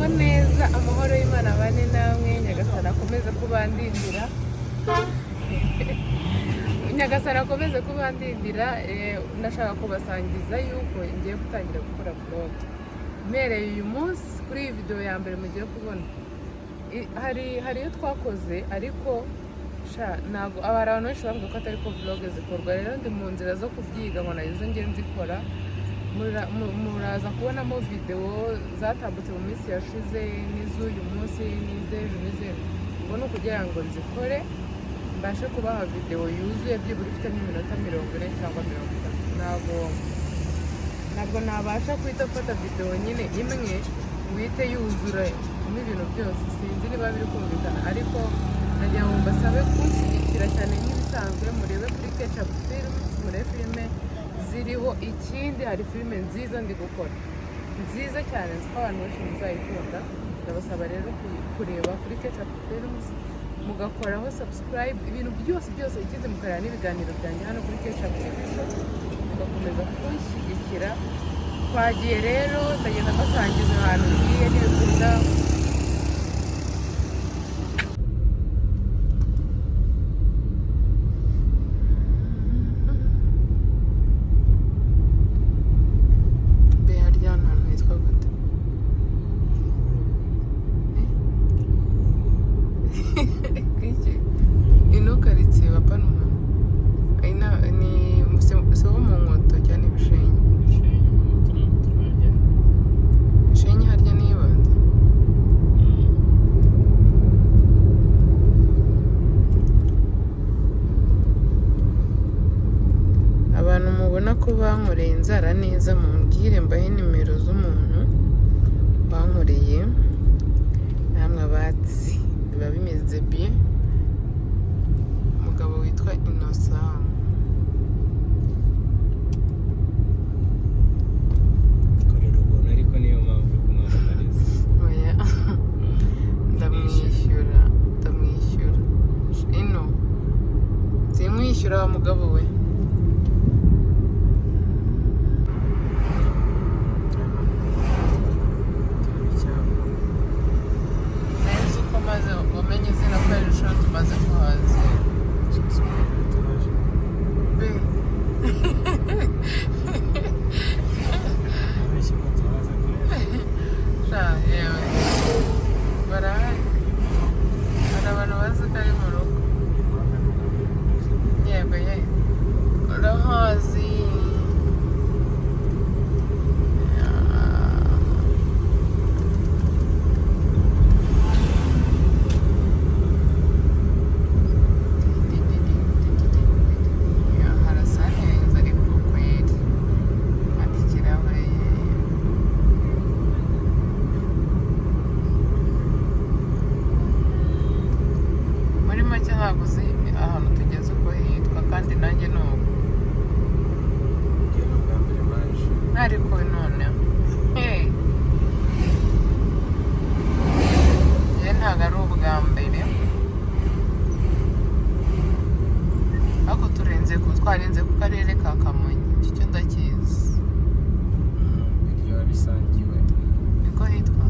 muraho neza amahoro y'Imana bane namwe Nyagasana akomeze kubandindira Nyagasana akomeze kubandindira nashaka kubasangiza yuko ngiye gutangira gukora vlog mpereye uyu munsi kuri iyi video ya mbere mugiye kubona hari iyo twakoze ariko ntabwo abantu benshi bavuga ko atari ko vlog zikorwa rero ndi mu nzira zo kubyiga ngo nazo ngiye nzikora muraza kubonamo video zatambutse mu minsi yashize n'iz'uyu munsi n'iz'ejo n'iz'ejo ubona kugira ngo nzikore mbashe kubaha video yuzuye byibura ifite n'iminota 40 cyangwa 50 ntabwo nabasha kwita gufata video nyine imwe wite yuzura n'ibintu byose sinzi niba biri kumvikana ariko nagira ngo mbasabe kunshyigikira cyane nk'ibisanzwe murebe kuri KECAPU films murebe filime ziriho ikindi hari filime nziza ndi gukora nziza cyane nziko abantu benshi muzayikunda ndabasaba rero kureba kuri KECAPU films mugakoraho subscribe ibintu byose ikindi mukareba n'ibiganiro byanjye hano kuri KECAPU mugakomeza kunshyigikira twagiye rero ndagenda mbasangiza ahantu ngiye n'ibikorwa ko bankoreye inzara neza mumbwire mbahe nimero z'umuntu bankoreye namwe abatsi biba bimeze bien umugabo witwa Innocent korera ubona ariko niyo mpamvu kumwamamariza oya ndamwishyura ino simwishyura wa mugabo we tumaze kuhaza yewe barahari hari abantu bazi ko ari mu rugo yego urahazi ntaguze ahantu tugeze uko hitwa kandi nanjye nuko ariko none ntabwo ari ubwa mbere ariko twarenze ku karere ka Kamonyi icyo ndakizi ibyo bisangiwe niko hitwa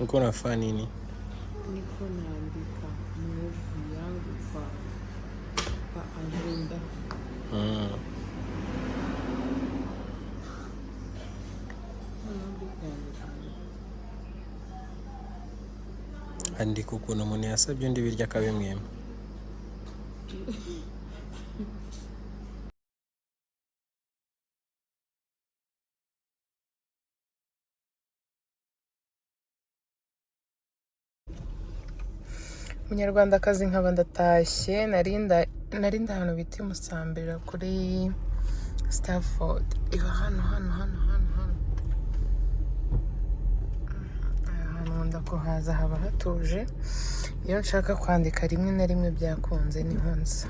uko nafanya nini? Niko naandika movie yangu kwa agenda. Andika ukuntu umuntu yasabye undi birya akabimwema. Munyarwandakazi nkaba ndatashye narinda ahantu bita Musambira kuri Stafford. Iba hano nkunda kuhaza, haba hatuje. Iyo nshaka kwandika rimwe na rimwe byakunze niho nza.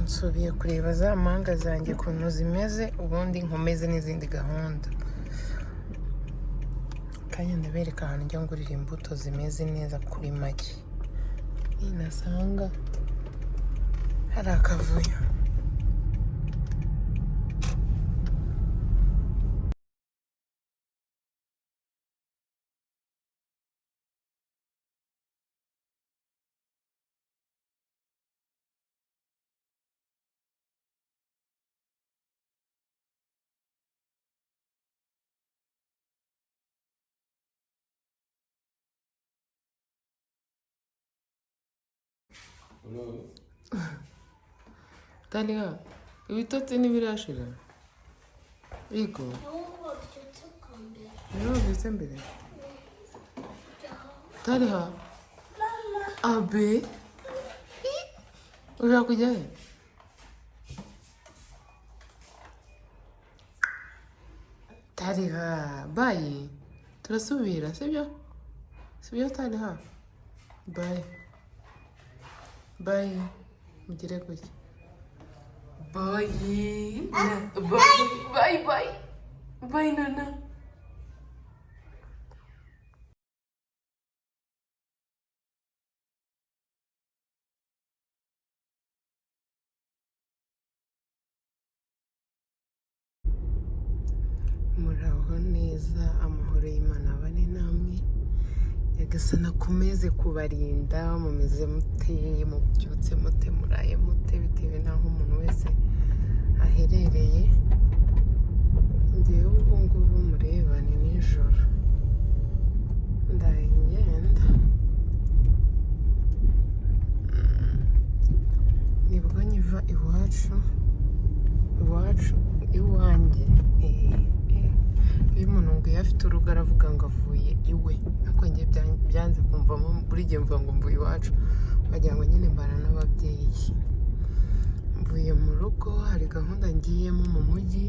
Nsubiye kureba za manga zanjye ukuntu zimeze, ubundi nkomeze n'izindi gahunda. Kandi ndabereka ahantu njya ngurira imbuto zimeze neza kuri make. Ninasanga hari akavuyo. Taliha, ibitotsi ntibirashira. Ego. Byose mbere. Taliha. Abe. Ushaka kujya he? Taliha, bayi. Turasubira, sibyo? Sibyo Taliha? Bayi. Bayi. Mugire gutya. Bayi. Bayi nana. Muraho neza, amahoro y'Imana abane namwe. Nyagasani akomeze kubarinda, mumeze mute, mubyutse mute, muraye mute, bitewe n'aho umuntu wese aherereye. Ngewe ubu ngubu mureba ni nijoro, ndagenda nibwo nyiva iwacu iwanjye. Iyo umuntu ngo iyo afite urugo aravuga ngo avuye iwe, ariko njye byanze kumvamo, buri gihe mvuga ngo mvuye iwacu, wagira ngo nyine mbana n'ababyeyi. Mvuye mu rugo, hari gahunda ngiyemo mu mujyi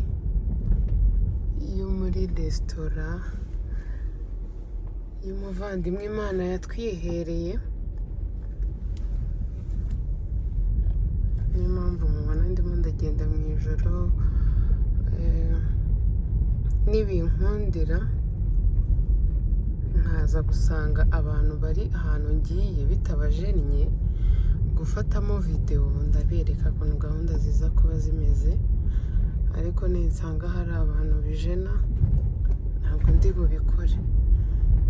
yo muri resitora y'umuvandimwe Imana yatwihereye. Niyo mpamvu mubona ndimo ndagenda mu ijoro. Nibinkundira nkaza gusanga abantu bari ahantu ngiye bitabajennye gufatamo video, ndabereka ukuntu gahunda ziza kuba zimeze. Ariko ninsanga hari abantu bijena, ntabwo ndi bubikore.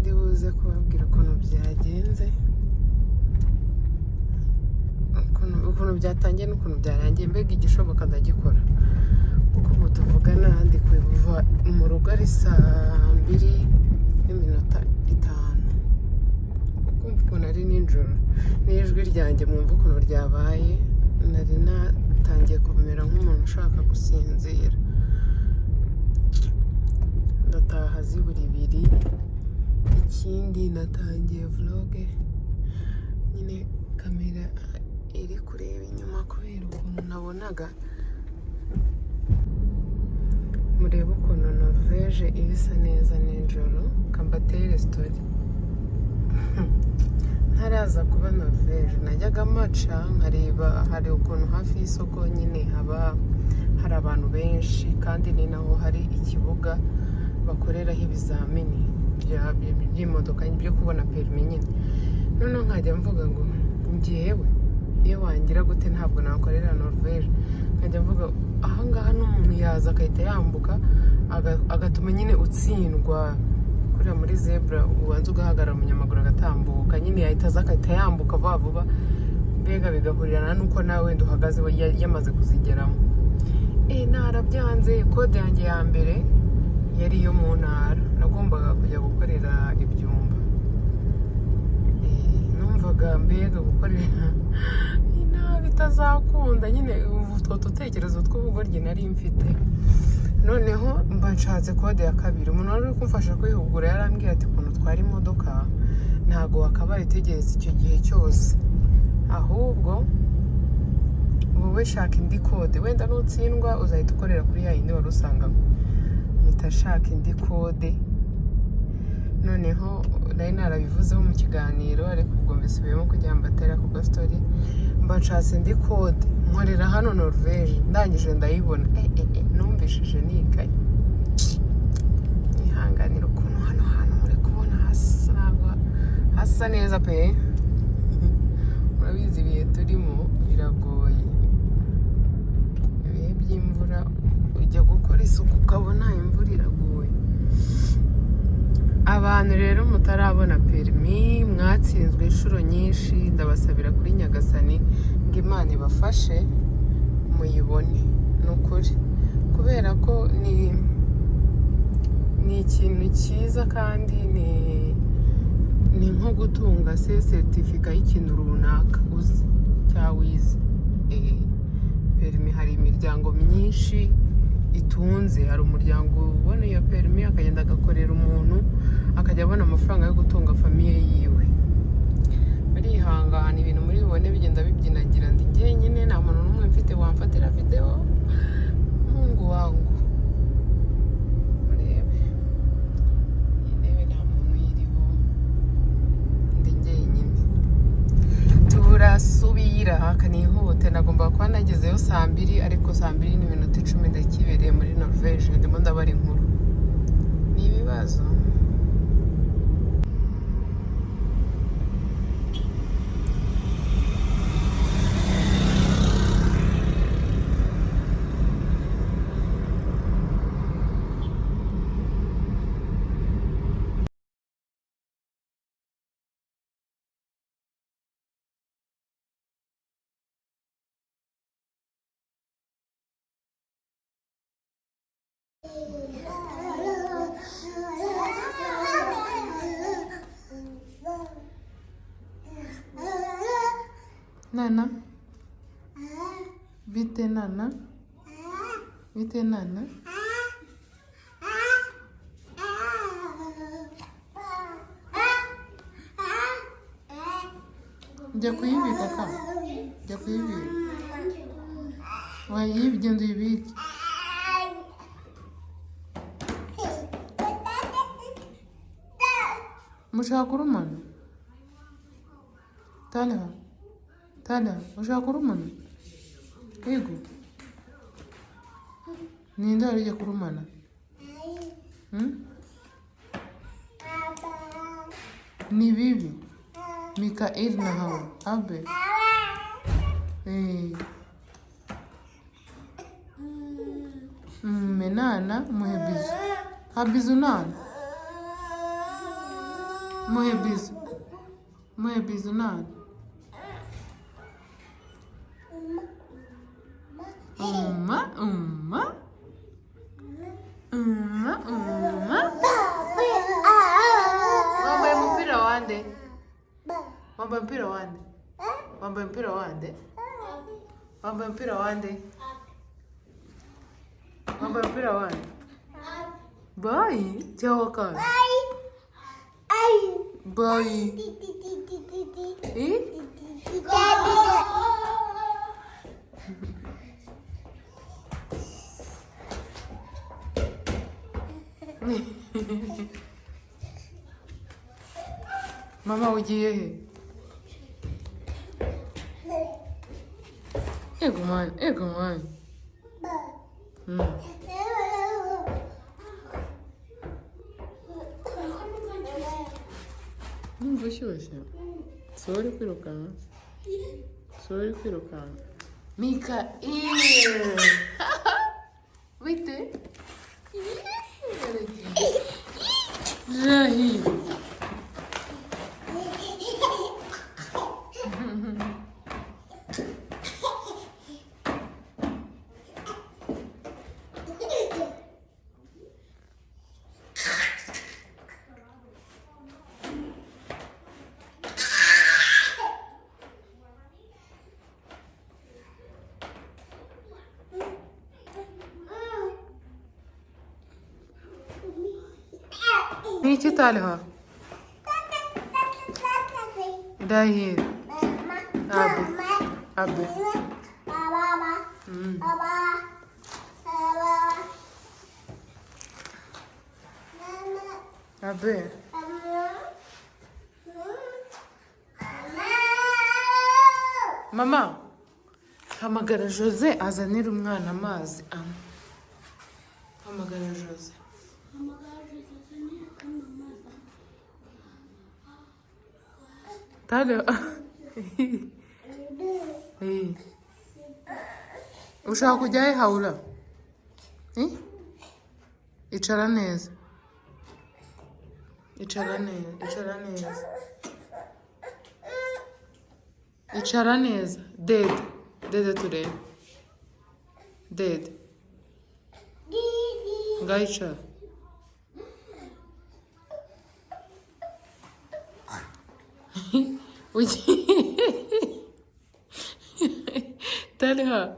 Ndi buze kubabwira ukuntu byagenze, ukuntu byatangiye n'ukuntu byarangiye, mbega igishoboka ndagikora. Kuko ubu tuvugana ndi kuva mu rugo ari 2:05. Ukumva ukuntu ari nijoro, n'ijwi ryanjye mwumva ukuntu ryabaye. Nari natangiye kumera nk'umuntu ushaka gusinzira. Ndataha zibura 2. Ikindi natangiye vlog, nyine kamera iri kureba inyuma kubera ukuntu nabonaga. Murebe ukuntu Norvege ibisa neza nijoro. Kambatere story. Ntaraza kuba Norvege, najyaga maca nkareba, hari ukuntu hafi y'isoko nyine haba hari abantu benshi, kandi ni naho hari ikibuga bakoreraho ibizamini by'imodoka byo kubona perimi nyine. Noneho nkajya mvuga ngo njyewe iyo wangira gute ntabwo nakorera Norvege. Nkajya mvuga ahangaha n'umuntu yaza akahita yambuka agatuma nyine utsindwa kuriya muri zebra, ubanza ugahagarara umunyamaguru agatambuka, nyine yahita aza akahita yambuka vuba vuba, mbega bigahurirana n'uko nawe wenda uhagaze yamaze kuzigeramo. Narabyanze. Kode yanjye ya mbere yari iyo mu ntara, nagombaga kujya gukorera ibyumba. Numvaga mbega gukorera bitazakunda, nyine utwo dutekerezo tw'ubugoryi nari mfite. Noneho mba nshatse kode ya kabiri. Umuntu wari uri kumfasha kwihugura yarambwiye ati ukuntu utwara imodoka ntago wakabaye utegereza icyo gihe cyose, ahubwo wowe shaka indi kode, wenda nutsindwa uzahita ukorera kuri ya yindi wari usangamo, uhita shaka indi kode. Noneho nari narabivuzeho mu kiganiro ariko ubwo mbisubiyemo kugira ngo mbatere ako gastori. Mba nshatse indi kode nkorera hano Norvege, ndangije ndayibona numvishije nikaye. Nihanganira ukuntu hano hantu muri kubona hasa neza pe. Murabizi ibihe turimo biragoye, ibihe by'imvura ujya gukora isuku ukabona imvura iragoye. Abantu rero mutarabona perimi, mwatsinzwe inshuro nyinshi, ndabasabira kuri Nyagasani ngo Imana ibafashe muyibone. Ni ukuri, kubera ko ni ikintu cyiza kandi ni nko gutunga seritifika y'ikintu runaka uzi cyangwa wize. Perimi hari imiryango myinshi itunze, hari umuryango ubona iyo perimi akagenda agakorera umuntu akajya abona amafaranga yo gutunga famiye yiwe. Barihangana ibintu muri bibone bigenda bibyinagira, ndi jyenyine nta muntu n'umwe mfite wamfatira video. Mungu wangu, murebe intebe nta muntu uyiriho, ndi jyenyine. Turasubira kanihute, nagomba kuba nagezeyo saa 2 ariko saa 2:10 ndakibereye muri Norvege, ndimo ndabara inkuru. Ni ibibazo. Nana, bite Nana, bite Nana. Jya kuyibika ka, jya kuyibika. Wayibye genda uyibike. Mushaka kurumana? Tala, ushaka kurumana? Yego. Ninde wari ujya kurumana? Ni bibi. Mikael na hawa. Abe. Menana muhebizu. Habizu nana. Muhebizu nana. Umma. Wambaye mpira wande? Wambaye mpira wande? Wambaye mpira wande? Wambaye mpira wande? Wambaye mpira wande? Bye. Ciao kaka. Bye. Mama ugiye he? Ego man. Numva ushyushye. Sorry kwirukanka. Mikael. Bite? Jahi. Niki Talha? Right here. Abe. Abe. Abe. Mama, hamagara Jose azanira umwana amazi anywa. Hamagara Jose. Talo. Ushaka kujya he Haula? Icara neza. Icara neza. Icara neza. Icara neza. Dede. Dede turebe. Dede. Ngaho icara. Taliha.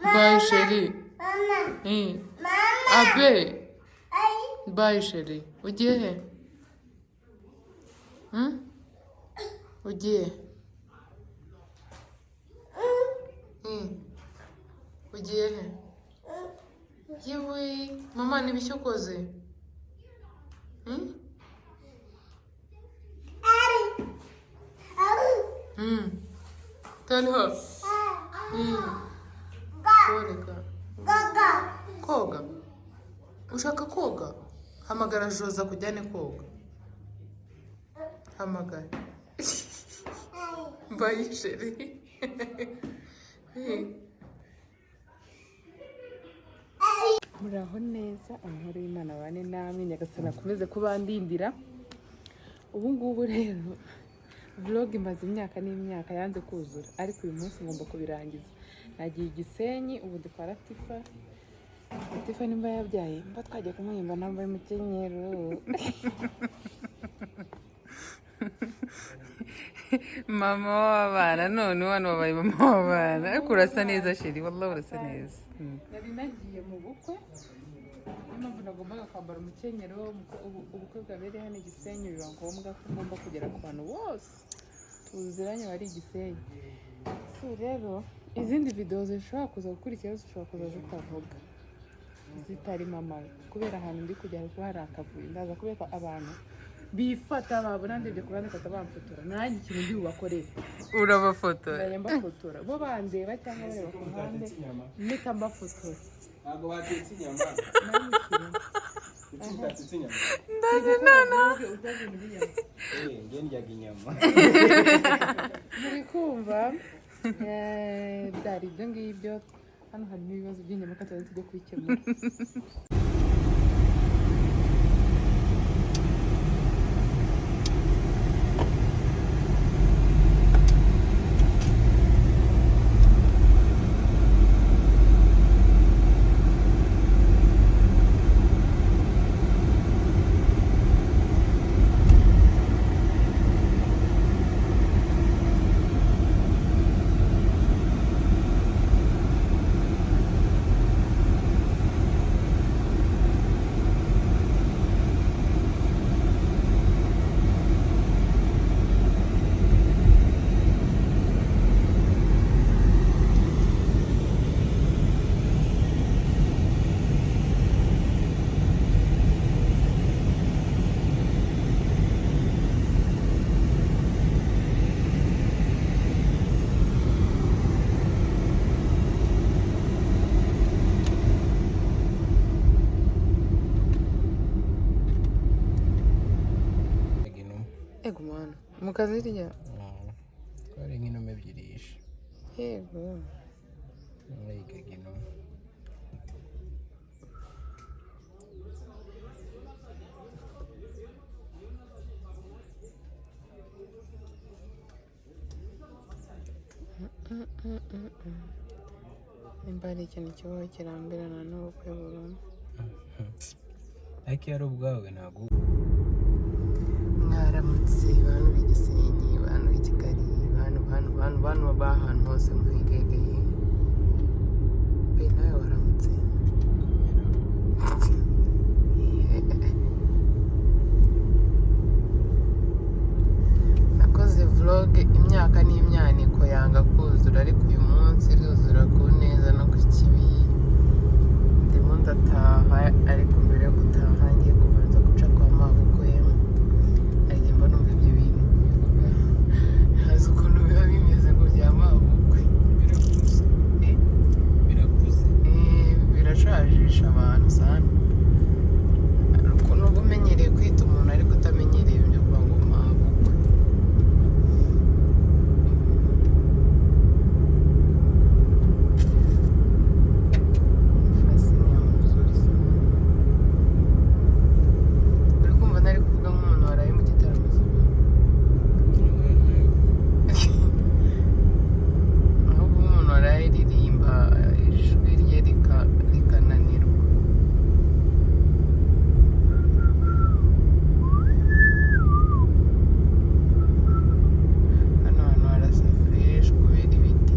Bye, Shelly. Abe. Bye, Shelly. Ugiye he? Ugiye? Ugiye he? Yewe, mama n'ibishyo ukoze? Taliha. Koga. Ushaka koga? Hamagara Joza kujyane koga. Hamagara. Bye, Shelly. Muraho neza, amahoro y'Imana bane namwe, Nyagasani akomeze kubandindira. Ubu ngubu rero vlog imaze imyaka n'imyaka yanze kuzura, ariko uyu munsi ngomba kubirangiza. Nagiye Igisenyi, ubu ndi kwa Latifa nimba yabyaye, mba twajya kumuhimba nambaye umukenyero. Mama w'abana, none wano wabaye mama w'abana. Ariko urasa neza Shelly, wallahi urasa neza. Nari nagiye mu bukwe, impamvu nagombaga kwambara umukenyero, ubukwe bwabereye hano Igisenyi, biba ngombwa ko ngomba kugera ku bantu bose tuziranye bari Igisenyi. So rero izindi video zishobora kuza gukurikira zishobora kuza zitavuga, zitarimo amara, kubera ahantu ndi kujya kuko hari akavuyo. Ndaza kubera abantu bifata babona ndebye ku bandi kata bamfotora, nanjye ikintu ndi bubakorere urabafotora. Ndayamba fotora bo bandeba cyangwa bareba ku ruhande nika mbafotora. Ntabwo batetse inyama. Kuki utatetse inyama? Ndaje nana utaje muri inyama. Ngiye ndyaga inyama. Muri kumva byari ibyo ngibyo. Hano harimo ibibazo by'inyama kandi tujye kubikemura. Ego mwana, mukaziriya? Twari nk'inuma ebyiri yishe. Yego. Mwayigaga inuma. Nimba hari ikintu kibaho kirambirana n'ubukwe burundu. Ariko iyo ari ubwawe ntabwo mwaramutse bantu b'Igisenyi, bantu b'i Kigali, bantu b'ahantu hose muhegegeye. Mbe nawe waramutse? imyaka n'imyaniko yanga kuzura, ariko uyu munsi iruzura ku neza no ku kibi. Ndimo ndataha, ariko mbere yo gutaha ngiye kubanza guca kwa Bakoze. Ariko mba numva ibyo bintu bivuga, ntazi ukuntu biba bimeze ngo bya Bakoze. Birakuze. Birakuze. Birashajisha abantu sana. Ukuntu uba umenyereye kwita umuntu ariko utamenyereye ibyo kuvuga ngo Bakoze. Fascinating muzuri sana. Uri kumva ntari kuvuga nk'umuntu waraye mu gitaramo zuba. Ahubwo umuntu waraye ririmba ijwi rye rikananirwa. Hano hantu harasa fresh kubera ibiti.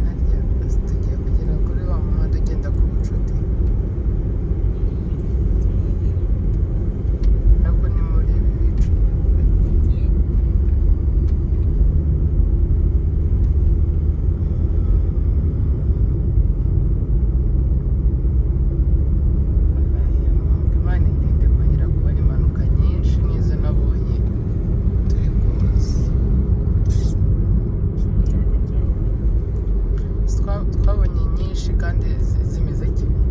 Harya tugiye kugera kuri wa muhanda ugenda ku bucuti, ariko ni muri ibi bice. Imana indinde kongera kubona impanuka nyinshi nk'izo nabonye turi kuza. Twabonye nyinshi kandi zimeze kimwe.